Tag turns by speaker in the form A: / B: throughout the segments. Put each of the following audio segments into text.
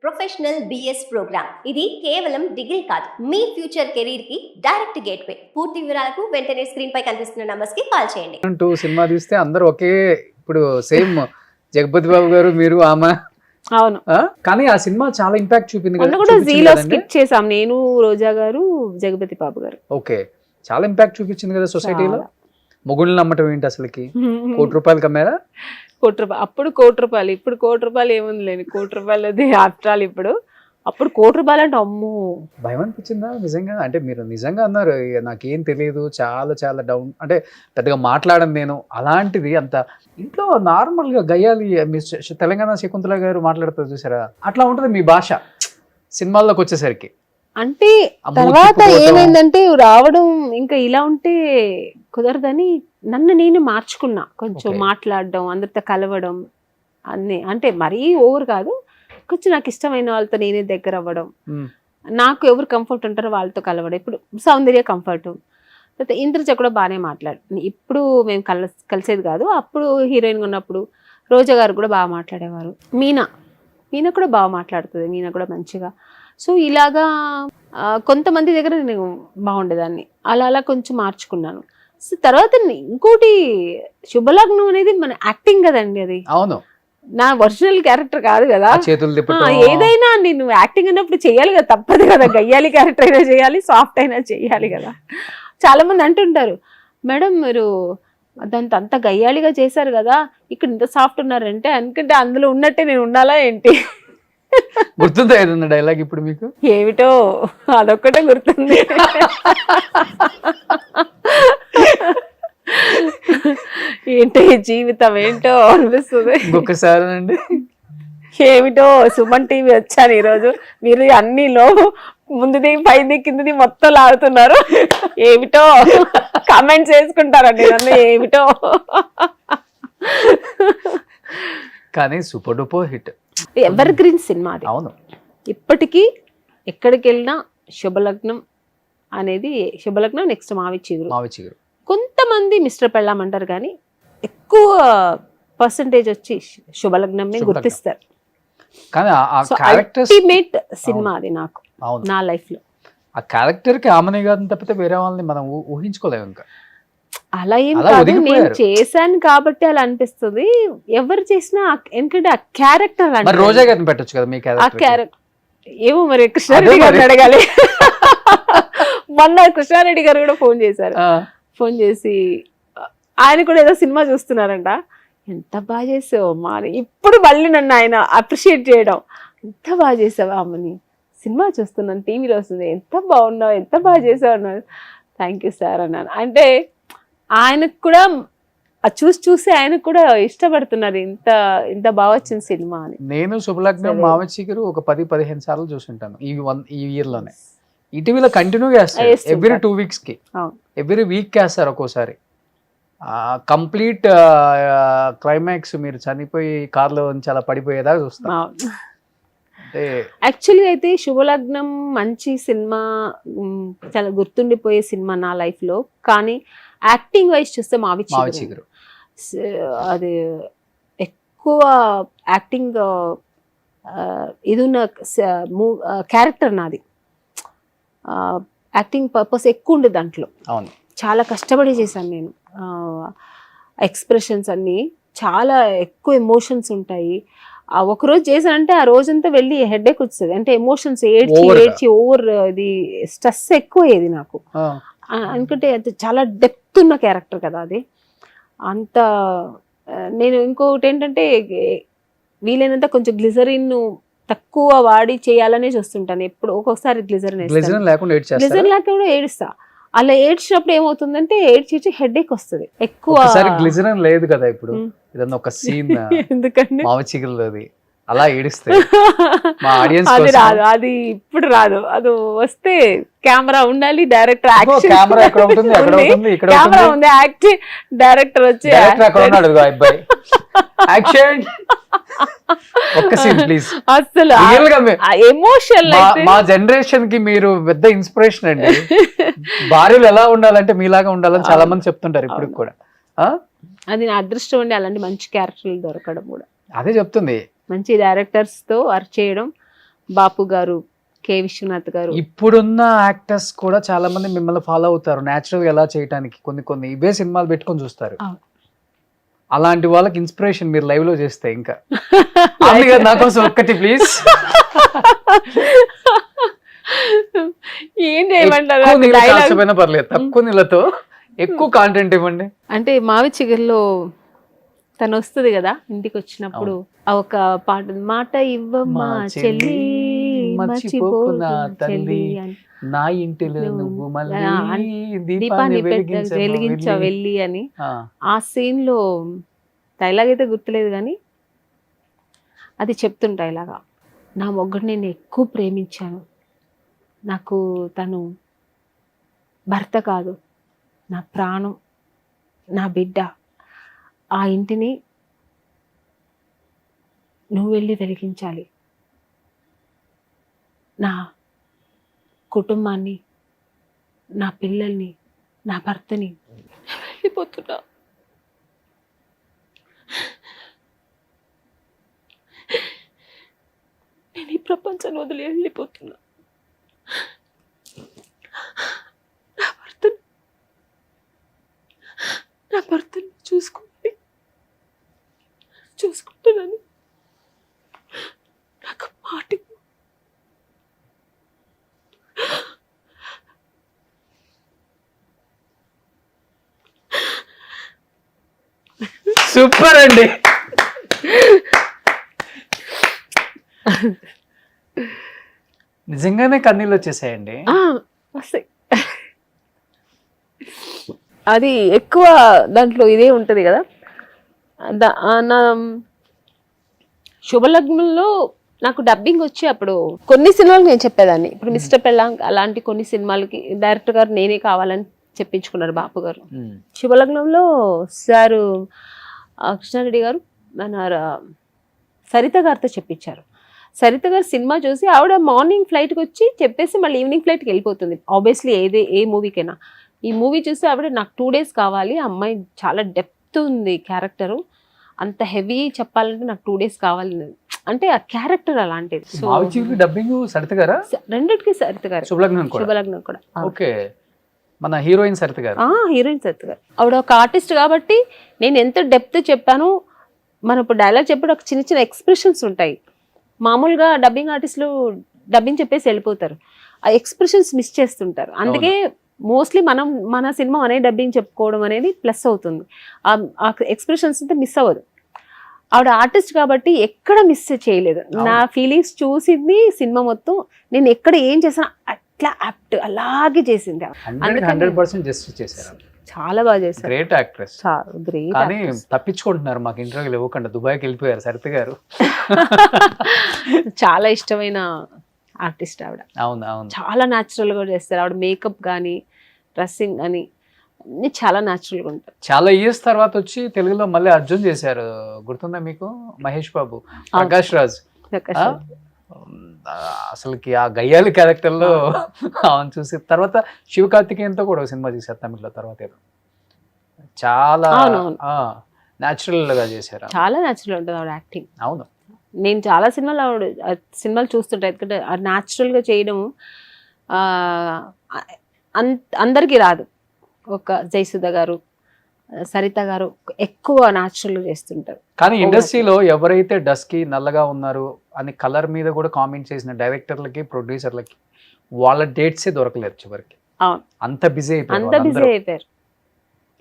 A: Professional BS programme. ఇది కేవలం degree కాదు, మీ ఫ్యూచర్ కెరీర్ కి డైరెక్ట్ గేట్వే. పూర్తి వివరాలకు వెంటనే స్క్రీన్ పై కనిపిస్తున్న నంబర్స్ కి కాల్ చేయండి.
B: అంటూ సినిమా తీస్తే అందరూ ఒకే ఇప్పుడు సేమ్ జగపతి బాబు గారు మీరు ఆమె.
C: అవును,
B: కానీ ఆ సినిమా చాలా ఇంపాక్ట్ చూపింది
C: మొన్న కూడా జీలో స్కిట్ చేసాం నేను, రోజా గారు, జగపతి బాబు గారు.
B: ఓకే, చాలా ఇంపాక్ట్ చూపించింది కదా సొసైటీలో. మొగుళ్ళని నమ్మటం ఏంటి అసలుకి? ₹1,00,00,000 కమ్మారా?
C: ₹1,00,00,000. అప్పుడు ₹1,00,00,000, ఇప్పుడు ₹1,00,00,000 ఏముంది లేని ₹1,00,00,000 ఆఫ్టర్ ఇప్పుడు. అప్పుడు ₹1,00,00,000 అంటే అమ్మో
B: భయం అనిపించిందా నిజంగా? అంటే మీరు నిజంగా అన్నారు నాకేం తెలియదు, చాలా చాలా డౌన్, అంటే పెద్దగా మాట్లాడను నేను. అలాంటిది అంత ఇంట్లో నార్మల్ గా గయ్యాలి తెలంగాణ శకుంతల గారు మాట్లాడుతారు చూసారా, అట్లా ఉంటుంది మీ భాష సినిమాల్లోకి వచ్చేసరికి.
C: అంటే తర్వాత ఏమైందంటే రావడం ఇంకా ఇలా ఉంటే కుదరదని నన్ను నేను మార్చుకున్నా. కొంచెం మాట్లాడడం, అందరితో కలవడం అన్నీ, అంటే మరీ ఓవర్ కాదు, కొంచెం నాకు ఇష్టమైన వాళ్ళతో నేనే దగ్గర అవ్వడం, నాకు ఎవరు కంఫర్ట్ ఉంటారో వాళ్ళతో కలవడం. ఇప్పుడు సౌందర్య కంఫర్ట్, తర్వాత ఇంద్రజ కూడా బాగానే మాట్లాడు. ఇప్పుడు మేము కలిసేది కాదు, అప్పుడు హీరోయిన్గా ఉన్నప్పుడు రోజా గారు కూడా బాగా మాట్లాడేవారు. మీనా కూడా బాగా మాట్లాడుతుంది, మీనా కూడా మంచిగా. సో ఇలాగా కొంతమంది దగ్గర నేను బాగుండేదాన్ని, అలా అలా కొంచెం మార్చుకున్నాను. సో తర్వాత ఇంకోటి శుభలగ్నం అనేది మన యాక్టింగ్ కదండి, అది
B: అవును
C: నా ఒరిజినల్ క్యారెక్టర్ కాదు కదా.
B: చేతులు
C: ఏదైనా నేను యాక్టింగ్ అన్నప్పుడు చెయ్యాలి కదా, తప్పదు కదా. గయ్యాలి క్యారెక్టర్ అయినా చేయాలి, సాఫ్ట్ అయినా చేయాలి కదా. చాలా మంది అంటుంటారు, మేడం మీరు అదంతా అంత గయ్యాలిగా చేశారు కదా, ఇక్కడ ఇంత సాఫ్ట్ ఉన్నారంటే అనుకుంటే అందులో ఉన్నట్టే నేను ఉండాలా ఏంటి?
B: గుర్తుందా ఏదన్నా డైలాగ్ ఇప్పుడు మీకు?
C: ఏమిటో అదొక్కటే గుర్తుంది. ఏంటో ఈ జీవితం ఏంటో అనిపిస్తుంది
B: ఇంకొకసారి అండి.
C: ఏమిటో సుమన్ టీవీ వచ్చాను ఈరోజు, మీరు అన్నిలో ముందుది పైది కిందది మొత్తం లాగుతున్నారు, ఏమిటో కామెంట్స్ వేసుకుంటారండి నన్ను, ఏమిటో.
B: కానీ super duper hit,
C: ever green cinema అది.
B: అవును,
C: ఇప్పటికీ ఎక్కడికి వెళ్ళినా శుభలగ్నం అనేది, శుభలగ్నం నెక్స్ట్ మావి చిగురు. కొంతమంది మిస్టర్ పెళ్ళాం అంటారు, కానీ ఎక్కువ పర్సంటేజ్ వచ్చి శుభలగ్నం గుర్తిస్తారు. అల్టిమేట్ సినిమా అది నాకు, నా లైఫ్ లో.
B: ఆ క్యారెక్టర్ కి ఆమెనే కాదు తప్పితే వేరే వాళ్ళని మనం ఊహించుకోలేము ఇంకా.
C: అలా ఏం కాదు, నేను చేశాను కాబట్టి అలా అనిపిస్తుంది. ఎవరు చేసినా ఎందుకంటే ఆ క్యారెక్టర్
B: రోజా గారిని పెట్టొచ్చు కదా మీ క్యారెక్టర్.
C: ఏమో మరి కృష్ణారెడ్డి గారిని అడగాలి. మొన్న కృష్ణారెడ్డి గారు కూడా ఫోన్ చేసి ఆయన కూడా ఏదో సినిమా చూస్తున్నారంట, ఎంత బాగా చేసావు అమ్మా అని. ఇప్పుడు మళ్ళీ నన్ను ఆయన అప్రిషియేట్ చేయడం, ఎంత బాగా చేసావా అమ్మని, సినిమా చూస్తున్నాను టీవీలో వస్తుంది, ఎంత బాగున్నావు, ఎంత బాగా చేసావు అన్నారు. థ్యాంక్ యూ సార్ అన్నాను. అంటే ఆయనకు కూడా చూసి ఆయనకు కూడా ఇష్టపడుతున్నారు, ఇంత బాగా వచ్చింది సినిమా అని.
B: నేను శుభలగ్నం మావచిగురు ఒక 10-15 సార్లు చూసుంటాను ఈ ఇయర్ లోనే. ఈటీవీలో కంటిన్యూగా వేస్తారు, ఎవ్రీ 2 weeks కి, ఎవ్రీ వీక్ వేస్తారు. ఒక్కోసారి కంప్లీట్ క్లైమాక్స్ మీరు చనిపోయి కార్లో నుంచి అలా పడిపోయేదాకా చూస్తాం. అంటే యాక్చువల్లీ
C: అయితే శుభలగ్నం మంచి సినిమా, చాలా గుర్తుండిపోయే సినిమా నా లైఫ్ లో. కానీ యాక్టింగ్ వైజ్ చూస్తే మావి చిగురు అది ఎక్కువ యాక్టింగ్ ఇది ఉన్న క్యారెక్టర్ నాది. యాక్టింగ్ పర్పస్ ఎక్కువ ఉండేది దాంట్లో, చాలా కష్టపడి చేశాను నేను. ఎక్స్ప్రెషన్స్ అన్నీ చాలా ఎక్కువ ఎమోషన్స్ ఉంటాయి. ఒకరోజు చేశానంటే ఆ రోజంతా వెళ్ళి హెడేక్ వచ్చేది, అంటే ఎమోషన్స్ ఏడ్చి ఓవర్ ఇది స్ట్రెస్ ఎక్కువ అయ్యేది నాకు. ఎందుకంటే అది చాలా డెప్త్ ఉన్న క్యారెక్టర్ కదా అది. అంత నేను ఇంకొకటి ఏంటంటే వీలైనంత కొంచెం గ్లిజరిన్ తక్కువ వాడి చేయాలనే చూస్తుంటాను ఎప్పుడు. ఒక్కొక్కసారి గ్లిజరిన్ లేకుండా ఏడుస్తా. అలా ఏడ్చినప్పుడు ఏమవుతుందంటే ఏడ్చి హెడేక్ వస్తుంది ఎక్కువ.
B: గ్లిజరిన్ లేదు కదా ఇప్పుడు, ఇదన్నా ఒక సీన్
C: ఎందుకంటే
B: మావచిగురులోది అలా ఏడిస్తే
C: అది రాదు, అది ఇప్పుడు రాదు. అది వస్తే కెమెరా ఉండాలి, డైరెక్టర్ కెమెరా ఉంది, యాక్టింగ్ డైరెక్టర్ వచ్చి అసలు ఎమోషన్.
B: మా జనరేషన్ కి మీరు పెద్ద ఇన్స్పిరేషన్ అండి. భార్యలు ఎలా ఉండాలంటే మీలాగా ఉండాలని చాలా మంది చెప్తుంటారు ఇప్పుడు కూడా.
C: అది నా అదృష్టం అండి, అలాంటి మంచి క్యారెక్టర్లు దొరకడం కూడా.
B: అదే చెప్తుంది,
C: మంచి డైరెక్టర్స్ తో వర్క్ చేయడం, బాపు గారు, కె విశ్వనాథ్ గారు.
B: ఇప్పుడున్న యాక్టర్స్ కూడా చాలా మంది మిమ్మల్ని ఫాలో అవుతారు నేచురల్ గా ఎలా చేయడానికి, కొన్ని ఇవే సినిమాలు పెట్టుకొని చూస్తారు.
C: అవును.
B: అలాంటి వాళ్ళకి ఇన్స్పిరేషన్ మీరు లైవ్ లో చేస్తే ఇంకా నా కోసం ఒక్కటి ప్లీజ్.
C: ఏం చేయమంటారు
B: పర్లేదు, తక్కువ నీళ్ళతో ఎక్కువ కాంటెంట్ ఇవ్వండి.
C: అంటే మావి చిగురులో తను వస్తుంది కదా ఇంటికి వచ్చినప్పుడు, ఆ ఒక పాట, మాట ఇవ్వమ్మా చెల్లి మర్చిపోకు నా తల్లి,
B: నా ఇంటిలో నువ్వు మళ్ళీ
C: దీపాన్ని వెలిగించా వెళ్ళి అని. ఆ సీన్ లో డైలాగ్ అయితే గుర్తులేదు కానీ అది చెప్తుంటా ఇలాగా, నా మొగ్గుడు నేను ఎక్కువ ప్రేమించాను, నాకు తను భర్త కాదు, నా ప్రాణం, నా బిడ్డ, ఆ ఇంటిని నువ్వు వెళ్ళి వెలిగించాలి, నా కుటుంబాన్ని, నా పిల్లల్ని, నా భర్తని, వెళ్ళిపోతున్నా, నేను ఈ ప్రపంచాన్ని వదిలి వెళ్ళిపోతున్నా, నా భర్తని చూసుకుంటున్నాను, నాకు మాట
B: సూపర్ అండి. నిజంగానే కన్నీళ్ళు వచ్చేసాయండి.
C: వస్తాయి. అది ఎక్కువ దాంట్లో ఇదే ఉంటుంది కదా. నా శుభలగ్నంలో నాకు డబ్బింగ్ వచ్చి అప్పుడు కొన్ని సినిమాలకు నేను చెప్పేదాన్ని. ఇప్పుడు మిస్టర్ పెళ్ళాం అలాంటి కొన్ని సినిమాలకి డైరెక్టర్ గారు నేనే కావాలని చెప్పించుకున్నారు బాపు గారు. శుభలగ్నంలో సారు కృష్ణారెడ్డి గారు మన సరిత గారితో చెప్పించారు. సరిత గారు సినిమా చూసి ఆవిడ మార్నింగ్ ఫ్లైట్కి వచ్చి చెప్పేసి మళ్ళీ ఈవినింగ్ ఫ్లైట్కి వెళ్ళిపోతుంది. ఆబ్వియస్లీ ఏ మూవీకైనా. ఈ మూవీ చూసి ఆవిడ నాకు 2 days కావాలి, అమ్మాయి చాలా డెప్త్ ఉంది క్యారెక్టరు, అంత హెవీ చెప్పాలంటే నాకు 2 days కావాలి అంటే ఆ క్యారెక్టర్ అలాంటిది. సో
B: డబ్బింగ్ సరిత గారా?
C: రెండిటికి సరిత గారు.
B: శుభలగ్నం కూడా. ఓకే, మన హీరోయిన్ సరిత గారు.
C: హీరోయిన్ సరిత గారు. ఆవిడ ఒక ఆర్టిస్ట్ కాబట్టి నేను ఎంత డెప్త్ చెప్పాను. మనం ఇప్పుడు డైలాగ్ చెప్పి ఒక చిన్న చిన్న ఎక్స్ప్రెషన్స్ ఉంటాయి. మామూలుగా డబ్బింగ్ ఆర్టిస్టులు డబ్బింగ్ చెప్పేసి వెళ్ళిపోతారు, ఆ ఎక్స్ప్రెషన్స్ మిస్ చేస్తుంటారు. అందుకే మోస్ట్లీ మన సినిమా అనే డబ్బింగ్ చెప్పుకోవడం అనేది ప్లస్ అవుతుంది. ఆ ఎక్స్ప్రెషన్స్ అంతా మిస్ అవ్వదు. ఆవిడ ఆర్టిస్ట్ కాబట్టి ఎక్కడ మిస్ చేయలేదు. నా ఫీలింగ్స్ చూసింది సినిమా మొత్తం. నేను ఎక్కడ ఏం చేసినా అట్లా యాప్ట్ అలాగే చేసింది.
B: 100% జస్టిస్ చేశారు.
C: చాలా బాగా చేశారు.
B: Great actress.
C: గ్రేట్.
B: కానీ తప్పించుకుంటున్నారు, మాకు ఇంటర్వ్యూలు ఇవ్వకుండా దుబాయ్కి వెళ్ళిపోయారు సరిత గారు.
C: చాలా ఇష్టమైన ఆర్టిస్ట్ ఆవిడ.
B: అవును అవును,
C: చాలా న్యాచురల్ గా చేస్తారు ఆవిడ. మేకప్ కానీ డ్రెస్సింగ్ కానీ అన్ని చాలా న్యాచురల్ గా ఉంటారు.
B: చాలా ఇయర్స్ తర్వాత వచ్చి తెలుగులో మళ్ళీ అర్జున్ చేశారు, గుర్తుందా మీకు? మహేష్ బాబు, ప్రకాష్ రాజ్. అసలుకి ఆ గయ్యాలి క్యారెక్టర్ లో అవును చూసి తర్వాత శివకార్తికేయన్తో కూడా సినిమా చేశారు తమిళ్లో. తర్వాత ఏదో చాలా న్యాచురల్ గా చేశారు. చాలా
C: న్యాచురల్ ఉంటుంది ఆవిడ యాక్టింగ్.
B: అవును,
C: నేను చాలా సినిమాలు చూస్తుంటా. ఎందుకంటే న్యాచురల్ గా చేయడం అందరికీ రాదు. ఒక జయసుధ గారు, సరిత గారు ఎక్కువ న్యాచురల్ గా చేస్తుంటారు.
B: కానీ ఇండస్ట్రీలో ఎవరైతే డస్కీ నల్లగా ఉన్నారు అని కలర్ మీద కూడా కామెంట్ చేసిన డైరెక్టర్లకి, ప్రొడ్యూసర్లకి వాళ్ళ డేట్సే దొరకలేదు చివరికి. అంత బిజీ అయిపోయారు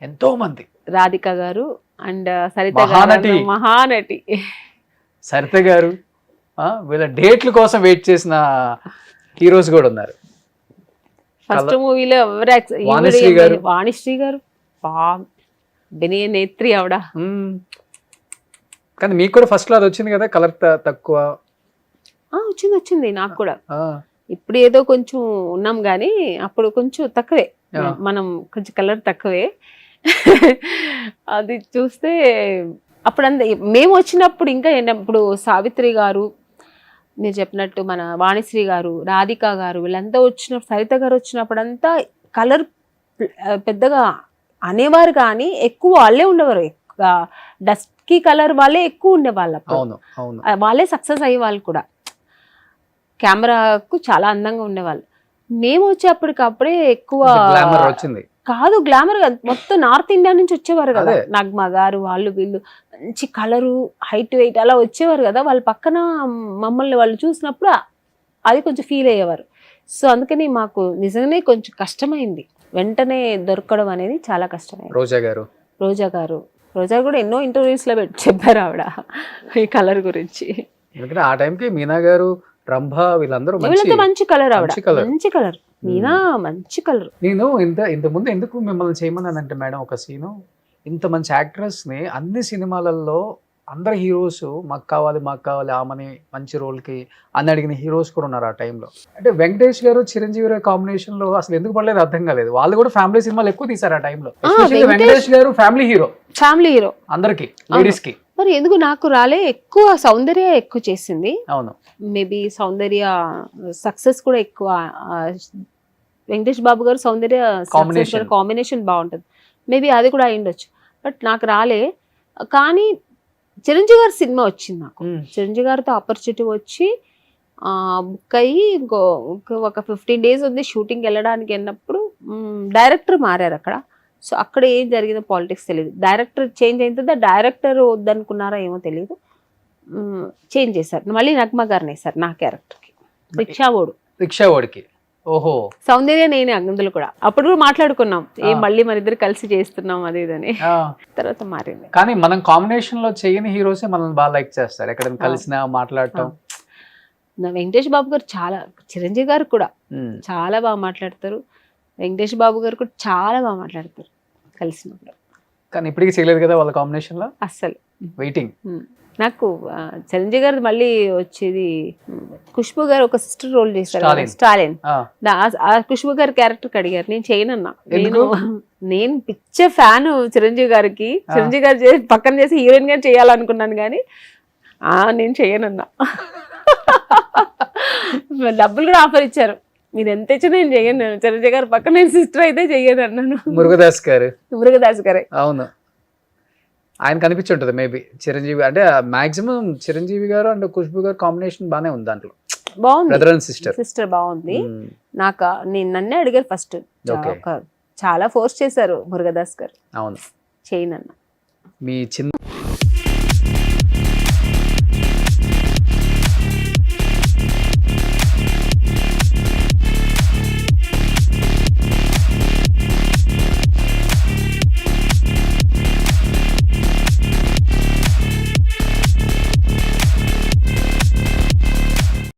B: ఎంతో మంది.
C: రాధిక గారు అండ్ సరిత గారు, మహానటి
B: సరిత గారు, వీళ్ళ డేట్ల కోసం వెయిట్ చేసిన హీరోస్ కూడా ఉన్నారు.
C: ఫస్ట్ మూవీలో వాణిశ్రీ గారు బెనియ నేత్రి ఆవిడ.
B: కానీ మీకు కూడా ఫస్ట్ లో అది వచ్చింది కదా, కలర్ తక్కువ.
C: వచ్చింది నాకు కూడా. ఇప్పుడు ఏదో కొంచెం ఉన్నాం గానీ అప్పుడు కొంచెం తక్కువే, మనం కొంచెం కలర్ తక్కువే. అది చూస్తే అప్పుడు మేము వచ్చినప్పుడు ఇంకా ఇప్పుడు సావిత్రి గారు మీరు చెప్పినట్టు, మన వాణిశ్రీ గారు, రాధిక గారు, వీళ్ళంతా వచ్చినప్పుడు, సరిత గారు వచ్చినప్పుడు అంతా కలర్ పెద్దగా అనేవారు కానీ ఎక్కువ వాళ్ళే ఉండేవారు. డస్కీ కలర్ వాళ్ళే ఎక్కువ ఉండేవాళ్ళు. వాళ్ళే సక్సెస్ అయ్యే వాళ్ళు కూడా. కెమెరాకు చాలా అందంగా ఉండేవాళ్ళు. మేము వచ్చేప్పటికప్పుడే ఎక్కువ
B: గ్లామర్ వచ్చింది.
C: కాదు, గ్లామర్ కాదు, మొత్తం నార్త్ ఇండియా నుంచి వచ్చేవారు కదా,
B: అదే.
C: నగ్మా గారు వాళ్ళు వీళ్ళు మంచి కలరు, హైట్ వెయిట్ అలా వచ్చేవారు కదా, వాళ్ళ పక్కన మమ్మల్ని వాళ్ళు చూసినప్పుడు అది కొంచెం ఫీల్ అయ్యేవారు. సో అందుకని మాకు నిజంగానే కొంచెం కష్టమైంది, వెంటనే దొరకడం అనేది చాలా కష్టమైంది.
B: రోజా గారు
C: కూడా ఎన్నో ఇంటర్వ్యూస్ లో చెప్పారు ఆవిడ ఈ కలర్ గురించి.
B: ఎందుకంటే ఆ టైంకి మీనా గారు, రంభ వీళ్ళందరూ
C: వీళ్ళతో మంచి కలర్, ఆవిడ
B: మంచి colour.
C: మంచి కలర్, మీనా మంచి కలర్.
B: నేను ఇంత ముందు ఎందుకు మిమ్మల్ని చేయమన్నానంటే మేడం, ఒక సీను ఇంత మంచి యాక్ట్రెస్ ని అన్ని సినిమాలలో అందరు హీరోస్ మాకు కావాలి ఆమెని మంచి రోల్ కి అని అడిగిన హీరోస్ కూడా ఉన్నారు ఆ టైంలో. అంటే వెంకటేష్ గారు చిరంజీవి గారు కాంబినేషన్ లో అసలు ఎందుకు పడలేదు అర్థం కాలేదు. వాళ్ళు కూడా ఫ్యామిలీ సినిమాలు ఎక్కువ తీసారు ఆ టైంలో. వెంకటేష్ గారు ఫ్యామిలీ హీరో అందరికి, లేడీస్ కి.
C: మరి ఎందుకు నాకు రాలే, ఎక్కువ సౌందర్య ఎక్కువ చేసింది.
B: అవును,
C: మేబీ సౌందర్య సక్సెస్ కూడా ఎక్కువ. వెంకటేష్ బాబు గారు సౌందర్య కాంబినేషన్ బాగుంటుంది, మేబీ అది కూడా అయ్యుండొచ్చు. బట్ నాకు రాలే. కానీ చిరంజీవి గారి సినిమా వచ్చింది నాకు, చిరంజీవి గారితో ఆపర్చునిటీ వచ్చి బుక్ అయ్యి ఒక 15 days ఉంది షూటింగ్ వెళ్ళడానికి వెళ్ళినప్పుడు డైరెక్టర్ మారారు అక్కడ. సో అక్కడ ఏం జరిగిందో పాలిటిక్స్ తెలియదు, డైరెక్టర్ చేంజ్ అయిన డైరెక్టర్ వద్దనుకున్నారా ఏమో తెలియదు, చేంజ్ చేశారు, మళ్ళీ నగ్మా గారిని వేశారు నా క్యారెక్టర్కి,
B: రిక్షావాడికి. ఓహో,
C: సౌందర్య నేనే అందులో కూడా. అప్పుడు కూడా మాట్లాడుకున్నాం, మళ్ళీ మన ఇద్దరు కలిసి చేస్తున్నాం అది ఇదని. తర్వాత మారింది.
B: కానీ మనం కాంబినేషన్ లో చేయని హీరోసే మనల్ని బాగా లైక్ చేస్తారు, ఎక్కడైనా కలిసినా మాట్లాడటం.
C: వెంకటేష్ బాబు గారు చాలా, చిరంజీవి గారు కూడా చాలా బాగా మాట్లాడతారు, వెంకటేష్ బాబు గారు కూడా చాలా బాగా మాట్లాడతారు కలిసినప్పుడు.
B: కానీ ఇప్పటికీ చేయలేదు కదా వాళ్ళ కాంబినేషన్ లో,
C: అస్సలు
B: వెయిటింగ్.
C: నాకు చిరంజీవి గారు మళ్ళీ వచ్చేది, ఖుష్బు గారు ఒక సిస్టర్ రోల్ చేశారు, స్టాలిన్. ఆ ఖుష్బు గారి క్యారెక్టర్ అడిగారు, నేను చేయనన్నా. నేను పిచ్చ ఫ్యాన్ చిరంజీవి గారికి, చిరంజీవి గారు పక్కన చేసి హీరోయిన్ గా చేయాలనుకున్నాను కానీ నేను చేయనన్నా. డబ్బులు కూడా ఆఫర్ ఇచ్చారు, మీరు ఎంత ఇచ్చినా నేను చెయ్యను, చిరంజీవి గారు పక్కన నేను సిస్టర్ అయితే చెయ్యను అన్నాను. మురుగదాస్ గారే. అవును,
B: ఆయన కనిపించి ఉంటుంది మేబీ చిరంజీవి అంటే. మాక్సిమం చిరంజీవి గారు అండ్ ఖుష్బు గారు కాంబినేషన్ బానే ఉంది దాంట్లో,
C: బాగుంది.
B: బ్రదర్ అండ్ సిస్టర్
C: బాగుంది. నన్నే అడిగారు ఫస్ట్, చాలా ఫోర్స్ చేశారు మురుగదాస్ గారు.
B: అవును,
C: చేయనన్నా.
B: మీ చిన్న